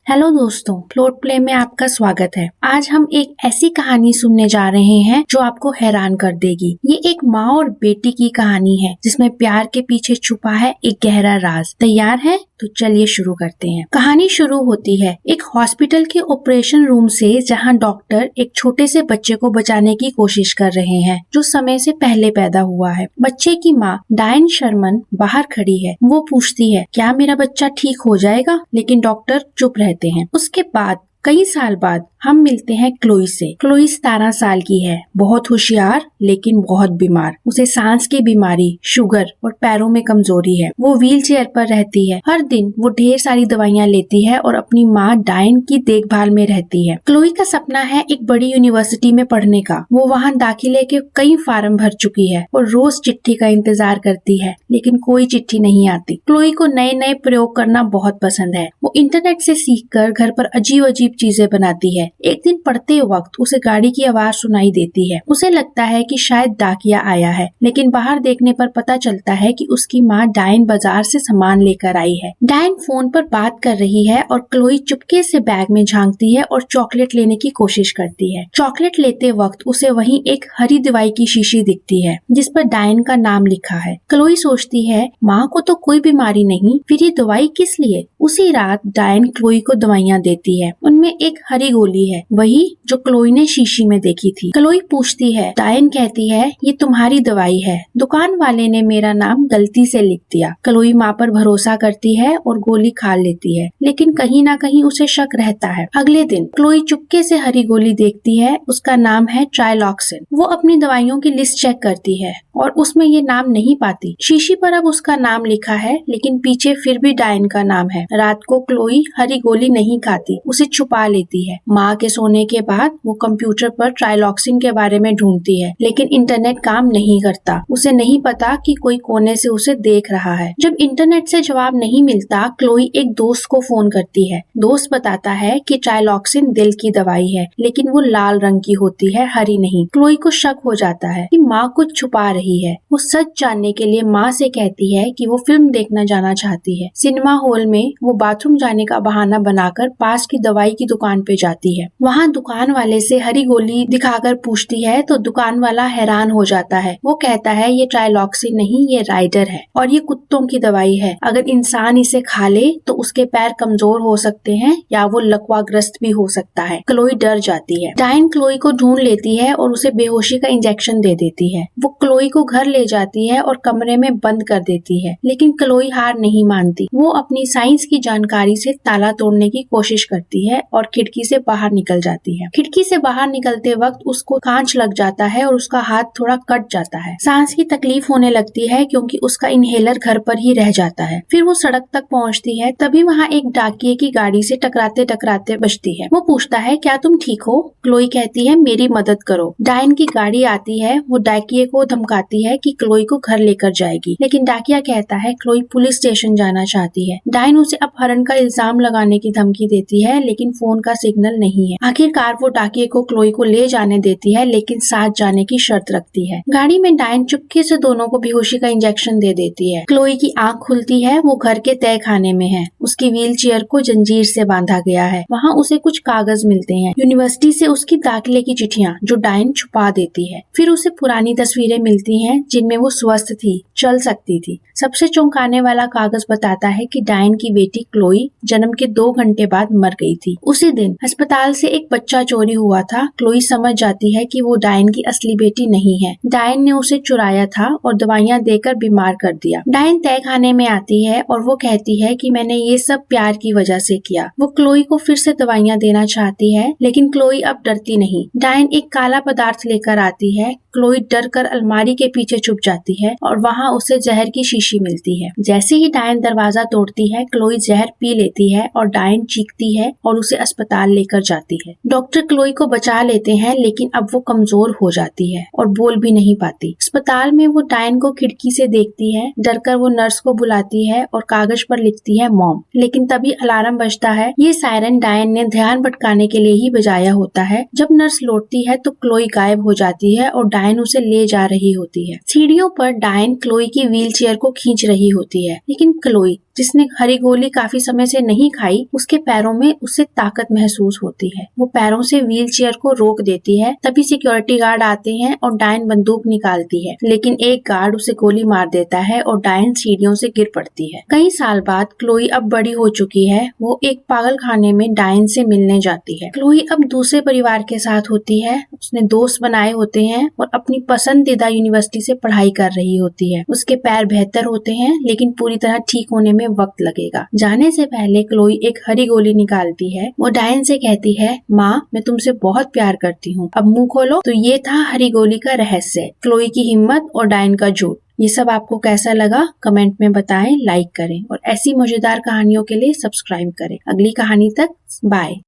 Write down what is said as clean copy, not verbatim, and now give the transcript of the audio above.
Hello दोस्तों, float play में आपका स्वागत है। आज हम एक ऐसी कहानी सुनने जा रहे हैं जो आपको हैरान कर देगी। ये एक माँ और बेटी की कहानी है जिसमें प्यार के पीछे छुपा है एक गहरा राज। तैयार हैं? तो चलिए शुरू करते हैं। कहानी शुरू होती है एक हॉस्पिटल के ऑपरेशन रूम से, जहां डॉक्टर एक छोटे से बच्चे को बचाने की कोशिश कर रहे हैं जो समय से पहले पैदा हुआ है। बच्चे की माँ डायन शर्मन बाहर खड़ी है। वो पूछती है, क्या मेरा बच्चा ठीक हो जाएगा? लेकिन डॉक्टर चुप रहते हैं। उसके बाद कई साल बाद हम मिलते हैं क्लोई से। क्लोई 17 साल की है, बहुत होशियार लेकिन बहुत बीमार। उसे सांस की बीमारी, शुगर और पैरों में कमजोरी है। वो व्हील चेयर पर रहती है। हर दिन वो ढेर सारी दवाइयाँ लेती है और अपनी माँ डायन की देखभाल में रहती है। क्लोई का सपना है एक बड़ी यूनिवर्सिटी में पढ़ने का। वो वहाँ दाखिले के कई फार्म भर चुकी है और रोज चिट्ठी का इंतजार करती है, लेकिन कोई चिट्ठी नहीं आती। क्लोई को नए नए प्रयोग करना बहुत पसंद है। वो इंटरनेट से सीखकर घर पर अजीब अजीब चीजें बनाती है। एक दिन पढ़ते वक्त उसे गाड़ी की आवाज सुनाई देती है। उसे लगता है कि शायद डाकिया आया है, लेकिन बाहर देखने पर पता चलता है कि उसकी माँ डायन बाजार से सामान लेकर आई है। डायन फोन पर बात कर रही है और क्लोई चुपके से बैग में झांकती है और चॉकलेट लेने की कोशिश करती है। चॉकलेट लेते वक्त उसे वहीं एक हरी दवाई की शीशी दिखती है जिस पर डायन का नाम लिखा है। क्लोई सोचती है, माँ को तो कोई बीमारी नहीं, फिर ये दवाई किस लिए? उसी रात डायन क्लोई को दवाइयाँ देती है। उनमें एक हरी गोली है, वही जो क्लोई ने शीशी में देखी थी। क्लोई पूछती है, डायन कहती है, ये तुम्हारी दवाई है, दुकान वाले ने मेरा नाम गलती से लिख दिया। क्लोई माँ पर भरोसा करती है और गोली खा लेती है, लेकिन कहीं ना कहीं उसे शक रहता है। अगले दिन क्लोई चुपके से हरी गोली देखती है। उसका नाम है ट्राइलॉक्सिन। वो अपनी दवाइयों की लिस्ट चेक करती है और उसमें ये नाम नहीं पाती। शीशी पर अब उसका नाम लिखा है, लेकिन पीछे फिर भी डायन का नाम है। रात को क्लोई हरी गोली नहीं खाती, उसे छुपा लेती है। माँ के सोने के बाद वो कंप्यूटर पर ट्राइलॉक्सिन के बारे में ढूंढती है, लेकिन इंटरनेट काम नहीं करता। उसे नहीं पता कि कोई कोने से उसे देख रहा है। जब इंटरनेट से जवाब नहीं मिलता, क्लोई एक दोस्त को फोन करती है। दोस्त बताता है कि ट्राइलॉक्सिन दिल की दवाई है, लेकिन वो लाल रंग की होती है, हरी नहीं। क्लोई को शक हो जाता है कि माँ कुछ छुपा रही है। वो सच जानने के लिए माँ से कहती है कि वो फिल्म देखना जाना चाहती है। सिनेमा हॉल में वो बाथरूम जाने का बहाना बनाकर पास की दवाई की दुकान पे जाती है। वहाँ दुकान वाले से हरी गोली दिखाकर पूछती है तो दुकान वाला हैरान हो जाता है। वो कहता है, ये ट्राइलॉक्सिन नहीं, ये राइडर है और ये कुत्तों की दवाई है। अगर इंसान इसे खा ले तो उसके पैर कमजोर हो सकते हैं या वो लकवाग्रस्त भी हो सकता है। क्लोई डर जाती है। डायन क्लोई को ढूंढ लेती है और उसे बेहोशी का इंजेक्शन दे देती है। वो क्लोई को घर ले जाती है और कमरे में बंद कर देती है, लेकिन क्लोई हार नहीं मानती। वो अपनी साइंस की जानकारी से ताला तोड़ने की कोशिश करती है और खिड़की से बाहर निकल जाती है। खिड़की से बाहर निकलते वक्त उसको कांच लग जाता है और उसका हाथ थोड़ा कट जाता है। सांस की तकलीफ होने लगती है क्योंकि उसका इनहेलर घर पर ही रह जाता है। फिर वो सड़क तक पहुंचती है, तभी वहाँ एक डाकिये की गाड़ी से टकराते टकराते बचती है। वो पूछता है, क्या तुम ठीक हो? क्लोई कहती है, मेरी मदद करो। डायन की गाड़ी आती है। वो डाकिये को धमकाती है कि क्लोई को घर लेकर जाएगी, लेकिन डाकिया कहता है क्लोई पुलिस स्टेशन जाना चाहती है। डायन उसे अपहरण का इल्जाम लगाने की धमकी देती है, लेकिन फोन का सिग्नल नहीं है। आखिरकार वो डाकिये को क्लोई को ले जाने देती है, लेकिन साथ जाने की शर्त रखती है। गाड़ी में डायन चुपके से दोनों को बेहोशी का इंजेक्शन दे देती है। क्लोई की आंख खुलती है। वो घर के तय खाने में है। उसकी व्हील चेयर को जंजीर से बांधा गया है। वहाँ उसे कुछ कागज मिलते हैं, यूनिवर्सिटी से उसकी दाखिले की चिट्ठियाँ जो डायन छुपा देती है। फिर उसे पुरानी तस्वीरें मिलती हैं जिनमें वो स्वस्थ थी, चल सकती थी। सबसे चौंकाने वाला कागज बताता है कि डायन की बेटी क्लोई जन्म के 2 घंटे बाद मर गई थी। उसी दिन अस्पताल से एक बच्चा चोरी हुआ था। क्लोई समझ जाती है कि वो डायन की असली बेटी नहीं है। डायन ने उसे चुराया था और दवाइयाँ देकर बीमार कर दिया। डायन तय खाने में आती है और वो कहती है कि मैंने ये सब प्यार की वजह से किया। वो क्लोई को फिर से दवाइयाँ देना चाहती है, लेकिन क्लोई अब डरती नहीं। डायन एक काला पदार्थ लेकर आती है। क्लोई डर कर अलमारी के पीछे छुप जाती है और वहाँ उसे जहर की शीशी मिलती है। जैसे ही डायन दरवाजा तोड़ती है, क्लोई जहर पी लेती है और डायन चीखती है और उसे अस्पताल लेकर जाती है। डॉक्टर क्लोई को बचा लेते हैं, लेकिन अब वो कमजोर हो जाती है और बोल भी नहीं पाती। अस्पताल में वो डायन को खिड़की से देखती है। डरकर वो नर्स को बुलाती है और कागज पर लिखती है मॉम, लेकिन तभी अलार्म बजता है। ये सायरन डायन ने ध्यान भटकाने के लिए ही बजाया होता है। जब नर्स लौटती है तो क्लोई गायब हो जाती है और डायन उसे ले जा रही होती है। सीढ़ियों पर डायन क्लोई की व्हील चेयर को खींच रही होती है, लेकिन क्लोई जिसने हरी गोली काफी समय से नहीं खाई, उसके पैरों में उसे ताकत महसूस होती है। वो पैरों से व्हील चेयर को रोक देती है। तभी सिक्योरिटी गार्ड आते हैं और डायन बंदूक निकालती है, लेकिन एक गार्ड उसे गोली मार देता है और डायन सीढ़ियों से गिर पड़ती है। कई साल बाद क्लोई अब बड़ी हो चुकी है। वो एक पागल खाने में डायन से मिलने जाती है। क्लोई अब दूसरे परिवार के साथ होती है। उसने दोस्त बनाए होते हैं और अपनी पसंदीदा यूनिवर्सिटी से पढ़ाई कर रही होती है। उसके पैर बेहतर होते हैं, लेकिन पूरी तरह ठीक होने में वक्त लगेगा। जाने से पहले क्लोई एक हरी गोली निकालती है। वो डायन से कहती है, माँ मैं तुमसे बहुत प्यार करती हूँ, अब मुंह खोलो। तो ये था हरी गोली का रहस्य, क्लोई की हिम्मत और डायन का झूठ। ये सब आपको कैसा लगा कमेंट में बताएं, लाइक करें और ऐसी मजेदार कहानियों के लिए सब्सक्राइब करें। अगली कहानी तक बाय।